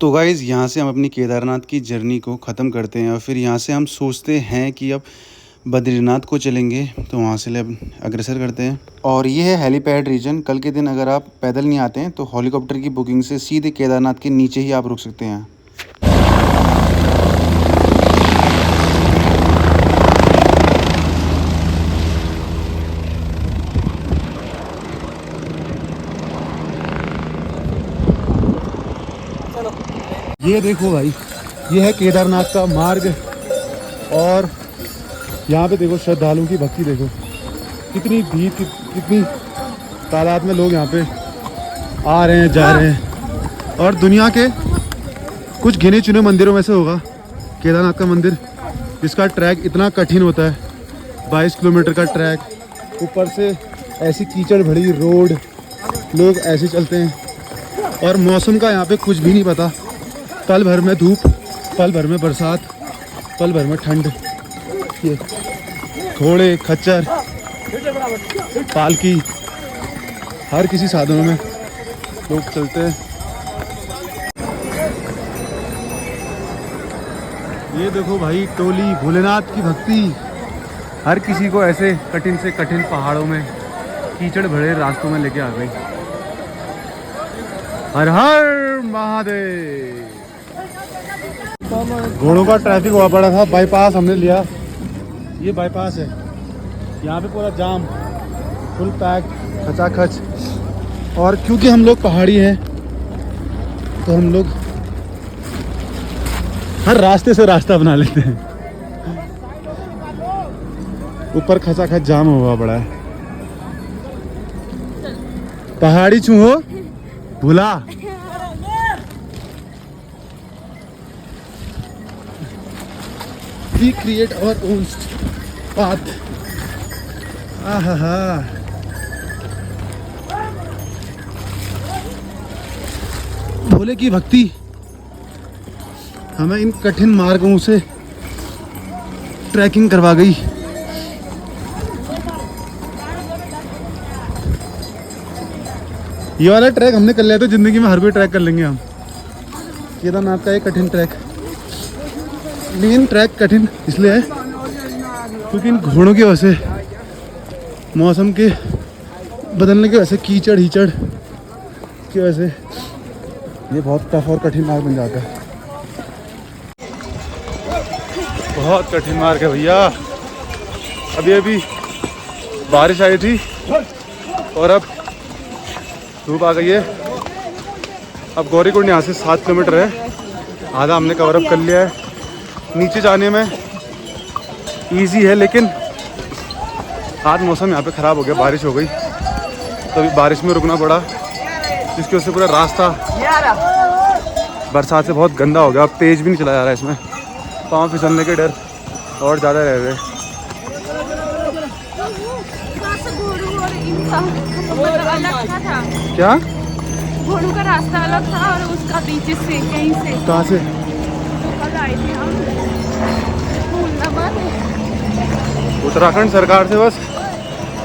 तो गाइज़ यहाँ से हम अपनी केदारनाथ की जर्नी को ख़त्म करते हैं और फिर यहाँ से हम सोचते हैं कि अब बद्रीनाथ को चलेंगे। तो वहाँ से अब अग्रसर करते हैं और ये है हेलीपैड रीजन। कल के दिन अगर आप पैदल नहीं आते हैं तो हेलीकॉप्टर की बुकिंग से सीधे केदारनाथ के नीचे ही आप रुक सकते हैं। ये देखो भाई, ये है केदारनाथ का मार्ग और यहाँ पे देखो श्रद्धालुओं की भक्ति देखो, कितनी भीड़, कितनी तादाद में लोग यहाँ पे आ रहे हैं, जा रहे हैं। और दुनिया के कुछ गिने चुने मंदिरों में से होगा केदारनाथ का मंदिर, जिसका ट्रैक इतना कठिन होता है। 22 किलोमीटर का ट्रैक, ऊपर से ऐसी कीचड़ भरी रोड, लोग ऐसे चलते हैं और मौसम का यहाँ पे कुछ भी नहीं पता। पल भर में धूप, पल भर में बरसात, पल भर में ठंड। ये घोड़े, खच्चर, पालकी, हर किसी साधनों में लोग चलते हैं। ये देखो भाई, टोली भोलेनाथ की भक्ति हर किसी को ऐसे कठिन से कठिन पहाड़ों में, कीचड़ भरे रास्तों में लेके आ गई। हर हर महादेव। घोड़ों का ट्रैफिक हुआ पड़ा था, बाईपास हमने लिया। ये बाईपास है, यहाँ पे पूरा जाम, फुल पैक, खचाखच। और क्योंकि हम लोग पहाड़ी हैं तो हम लोग हर रास्ते से रास्ता बना लेते हैं। ऊपर खचाखच जाम हुआ पड़ा है। पहाड़ी चूहो भूला। We create our own path. आहा, भोले की भक्ति हमें इन कठिन मार्गों से ट्रैकिंग करवा गई। ये वाला ट्रैक हमने कर लिया तो जिंदगी में हर कोई ट्रैक कर लेंगे हम। केदारनाथ का एक कठिन ट्रैक, लेकिन ट्रैक कठिन इसलिए है क्योंकि इन घोड़ों की वजह से, मौसम के बदलने की वजह से, कीचड़ हीचड़ की वजह से ये बहुत टफ और कठिन मार्ग बन जाता है। बहुत कठिन मार्ग है भैया। अभी बारिश आई थी और अब धूप आ गई है। अब गौरीकुंड यहाँ से 7 किलोमीटर है, आधा हमने कवर अप कर लिया है। नीचे जाने में इजी है, लेकिन आज मौसम यहाँ पे ख़राब हो गया, बारिश हो गई तो अभी बारिश में रुकना पड़ा, जिसकी वजह से पूरा रास्ता बरसात से बहुत गंदा हो गया। अब तेज़ भी नहीं चला जा रहा है, इसमें पाँव फिसलने के डर और ज़्यादा रह गए। क्या घोड़ों का रास्ता अलग था और उसका बीच से कहीं से, कहाँ से आए थे हम, भूलना मत। उत्तराखंड सरकार से बस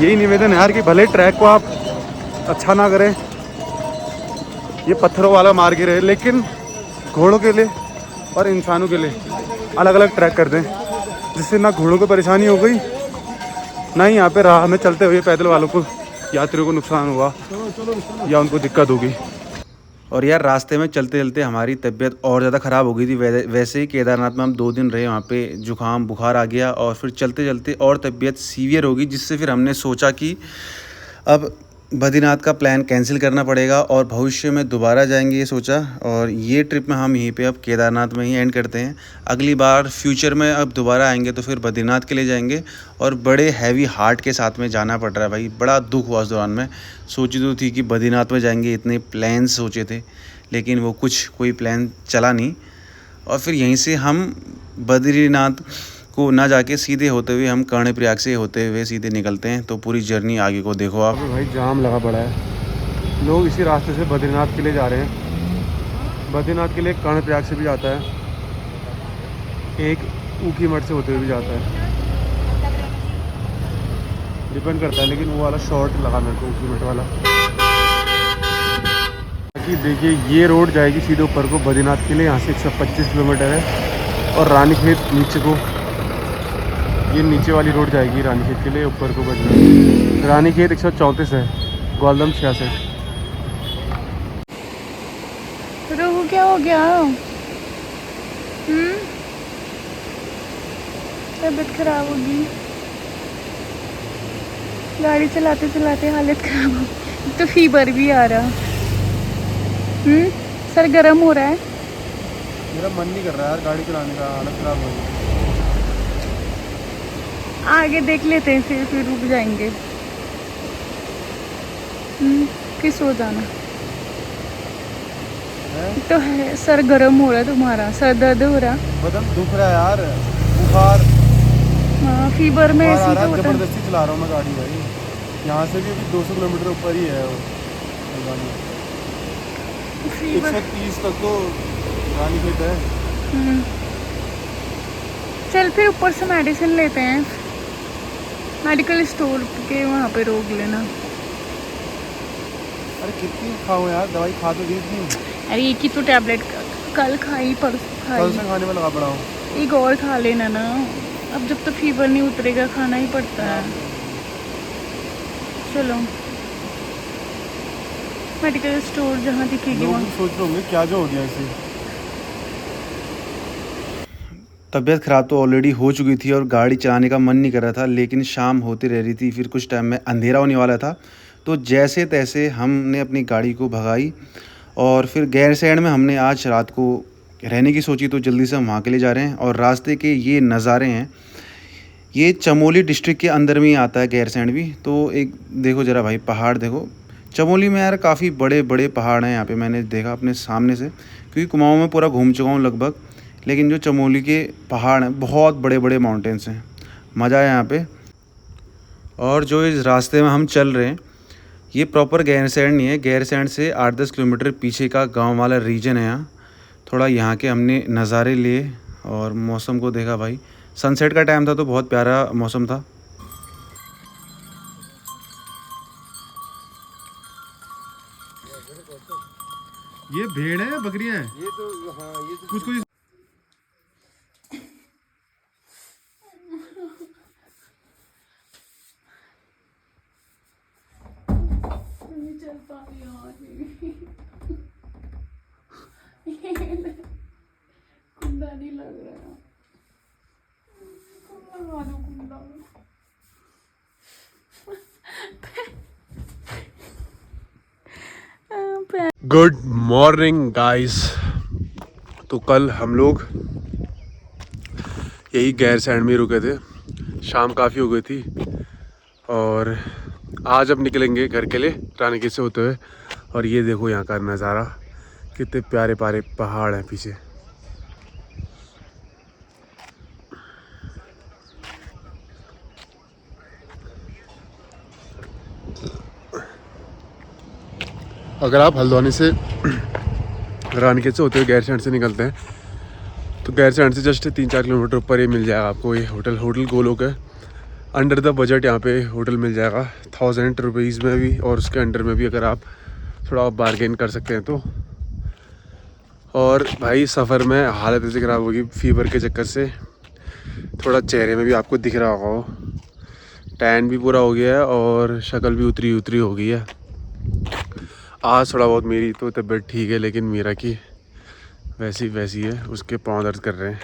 यही निवेदन है यार कि भले ट्रैक को आप अच्छा ना करें, ये पत्थरों वाला मार्ग ही रहे, लेकिन घोड़ों के लिए और इंसानों के लिए अलग अलग ट्रैक कर दें, जिससे ना घोड़ों को परेशानी हो गई, ना ही यहाँ पे राह में चलते हुए पैदल वालों को, यात्रियों को नुकसान हुआ या उनको दिक्कत होगी। और यार रास्ते में चलते चलते हमारी तबीयत और ज़्यादा ख़राब हो गई थी। वैसे ही केदारनाथ में हम 2 दिन रहे, वहाँ पे जुकाम बुखार आ गया और फिर चलते चलते और तबीयत सीवियर हो गई, जिससे फिर हमने सोचा कि अब बद्रीनाथ का प्लान कैंसिल करना पड़ेगा और भविष्य में दोबारा जाएंगे, ये सोचा। और ये ट्रिप में हम यहीं पे अब केदारनाथ में ही एंड करते हैं। अगली बार फ्यूचर में अब दोबारा आएंगे तो फिर बद्रीनाथ के लिए जाएंगे। और बड़े हैवी हार्ट के साथ में जाना पड़ रहा है भाई, बड़ा दुख हुआ उस दौरान में। सोची तो थी कि बद्रीनाथ में जाएंगे, इतने प्लान सोचे थे, लेकिन वो कोई प्लान चला नहीं। और फिर यहीं से हम बद्रीनाथ को ना जाके सीधे होते हुए हम कर्णप्रयाग से होते हुए सीधे निकलते हैं। तो पूरी जर्नी आगे को देखो आप। भाई जाम लगा पड़ा है, लोग इसी रास्ते से बद्रीनाथ के लिए जा रहे हैं। बद्रीनाथ के लिए कर्णप्रयाग से भी जाता है, एक ऊखीमठ से होते हुए भी जाता है, डिपेंड करता है। लेकिन वो वाला शॉर्ट लगा मेरे को, ऊखीमठ वाला। कि देखिए ये रोड जाएगी सीधे ऊपर को बद्रीनाथ के लिए, यहाँ से 125 किलोमीटर है। और रानीखेत नीचे को, ये नीचे वाली रोड जाएगी रानीखेत के लिए, ऊपर को बद्रीनाथ। रानीखेत 134 है, ग्वालदम 66। रोहू क्या हो गया? तबीयत खराब होगी, गाड़ी चलाते चलाते हालत खराब हो, तो फीवर भी आ रहा। सर गर्म हो रहा है। मेरा मन नहीं कर रहा यार गाड़ी चलाने का, हालत खराब हो गई। आगे देख लेते हैं, फिर रुक जाएंगे। किस हो जाना है? तो है, सर गर्म हो रहा है तुम्हारा, सर दर्द हो रहा। बदन दुख रहा है यार, बुखार। हाँ फीवर में ऐसी तो होता है। जबरदस्ती चला रहा हूँ मैं गाड़ी भाई, यहाँ से भी अभी 200 किलोमीटर ऊपर ही है वो। 130 तक तो रानीखेत है। चल फिर ऊपर से मेडिसिन लेते हैं, मेडिकल स्टोर के वहाँ पे रोक लेना। अरे कितनी खाओ यार, दवाई खा तो दी थी। अरे एक ही तो टैबलेट कल खाई, परसों खाई, कल से खाने में लगा पड़ा हूँ। एक और खा लेना ना, अब जब तक फीवर नहीं उतरेगा खाना ही पड़ता है। चलो मेडिकल स्टोर जहाँ दिखेगी लोग वहाँ। भी सोच रहे होंगे क्या जो हो गया इसे। तबीयत ख़राब तो ऑलरेडी हो चुकी थी और गाड़ी चलाने का मन नहीं कर रहा था, लेकिन शाम होती रह रही थी, फिर कुछ टाइम में अंधेरा होने वाला था। तो जैसे तैसे हमने अपनी गाड़ी को भगाई और फिर गैरसैंण में हमने आज रात को रहने की सोची, तो जल्दी से हम वहाँ के लिए जा रहे हैं। और रास्ते के ये नज़ारे हैं, ये चमोली डिस्ट्रिक्ट के अंदर में ही आता है गैरसैंण भी। तो एक देखो ज़रा भाई, पहाड़ देखो। चमोली में यार काफ़ी बड़े बड़े पहाड़ हैं यहाँ पे, मैंने देखा अपने सामने से, क्योंकि कुमाऊँ में पूरा घूम चुका हूँ लगभग। लेकिन जो चमोली के पहाड़ हैं, बहुत बड़े बड़े माउंटेन्स हैं, मज़ा है यहाँ पे। और जो इस रास्ते में हम चल रहे हैं, ये प्रॉपर गैरसैंण नहीं है, गैरसैंण से 8-10 किलोमीटर पीछे का गांव वाला रीजन है यहाँ। थोड़ा यहाँ के हमने नज़ारे लिए और मौसम को देखा भाई। सनसेट का टाइम था तो बहुत प्यारा मौसम था। ये भेड़ है बकरियां हैं? ये तो हाँ, ये तो कुछ कुछ। चल पा कुंदा नहीं लग रहा, लगा दो कुंदा। Good morning guys. तो कल हम लोग यही गैरसैंण में रुके थे, शाम काफ़ी हो गई थी और आज अब निकलेंगे घर के लिए रानीखेत से होते हुए। और ये देखो यहाँ का नज़ारा, कितने प्यारे प्यारे पहाड़ हैं पीछे। अगर आप हल्द्वानी से रानीखेत से होते हुए गैरसैंण से निकलते हैं तो गैरसैंण से जस्ट 3-4 किलोमीटर ऊपर ये मिल जाएगा आपको, ये होटल गोलोक है। अंडर द बजट यहाँ पे होटल मिल जाएगा 1000 रुपीज़ में भी, और उसके अंडर में भी अगर आप थोड़ा बार्गेन कर सकते हैं तो। और भाई सफ़र में हालत ऐसी ख़राब होगी फीवर के चक्कर से, थोड़ा चेहरे में भी आपको दिख रहा होगा, वो टैन भी पूरा हो गया है और शक्ल भी उतरी हो गई है। आज थोड़ा बहुत मेरी तो तबीयत ठीक है, लेकिन मीरा की वैसी है, उसके पाँव दर्द कर रहे हैं।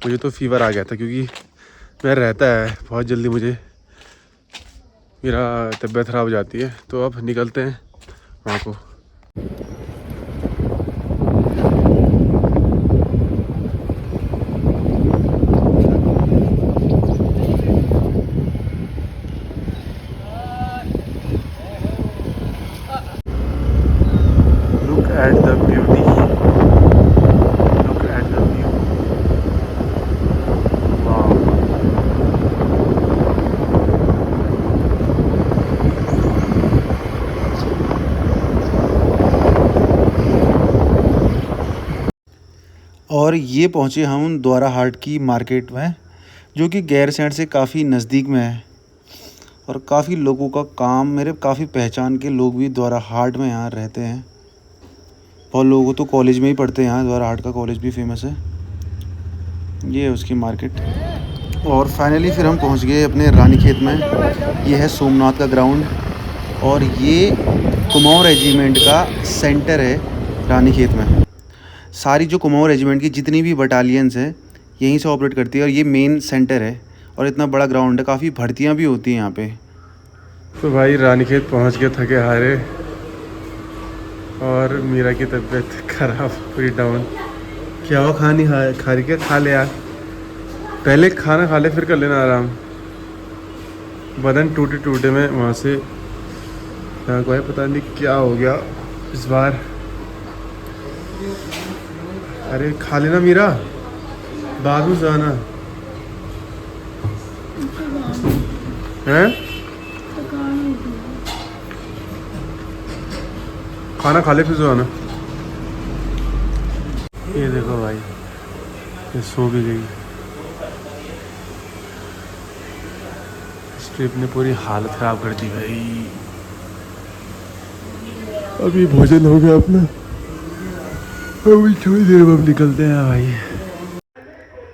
मुझे तो फीवर आ गया था क्योंकि मैं रहता है बहुत जल्दी, मुझे मेरा तबीयत ख़राब हो जाती है। तो अब निकलते हैं वहाँ को। Look at the beauty. Look at the view. Wow. और ये पहुँचे हम द्वारा हाट की मार्केट में, जो कि गैरसैंण से काफ़ी नज़दीक में है। और काफ़ी लोगों का काम, मेरे काफ़ी पहचान के लोग भी द्वारा हाट में यहाँ रहते हैं। बहुत लोग तो कॉलेज में ही पढ़ते हैं यहाँ, द्वारा आर्ट का कॉलेज भी फेमस है। ये है उसकी मार्केट। और फाइनली फिर हम पहुँच गए अपने रानीखेत में। ये है सोमनाथ का ग्राउंड और ये कुमाऊँ रेजिमेंट का सेंटर है रानीखेत में। सारी जो कुमाऊँ रेजिमेंट की जितनी भी बटालियंस हैं यहीं से ऑपरेट करती है और ये मेन सेंटर है और इतना बड़ा ग्राउंड है, काफ़ी भर्तियाँ भी होती हैं यहाँ पे। तो भाई रानीखेत पहुंच गए थके हारे और मीरा की तबीयत खराब, पूरी डाउन। क्या हुआ, खा रही क्या? खा ले यार, पहले खाना खा ले फिर कर लेना आराम। बदन टूटे टूटे में वहाँ से यहाँ को है, पता नहीं क्या हो गया इस बार। अरे खा लेना मीरा, बाद में जाना है। खाना खा ले फिर जाना। ये देखो भाई, ये सो भी गई। इस ट्रिप ने पूरी हालत खराब कर दी भाई। अभी भोजन हो गया अपना, अभी थोड़ी देर में निकलते हैं भाई।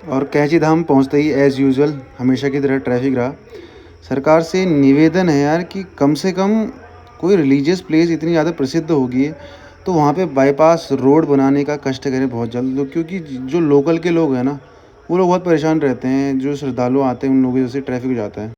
और कैंची धाम पहुँचते ही एज़ यूजुअल हमेशा की तरह ट्रैफिक रहा। सरकार से निवेदन है यार कि कम से कम कोई रिलीजियस प्लेस इतनी ज़्यादा प्रसिद्ध होगी है तो वहाँ पे बाईपास रोड बनाने का कष्ट करें बहुत जल्द, क्योंकि जो लोकल के लोग हैं ना वो लोग बहुत परेशान रहते हैं। जो श्रद्धालु आते हैं उन लोगों से ट्रैफिक हो जाता है।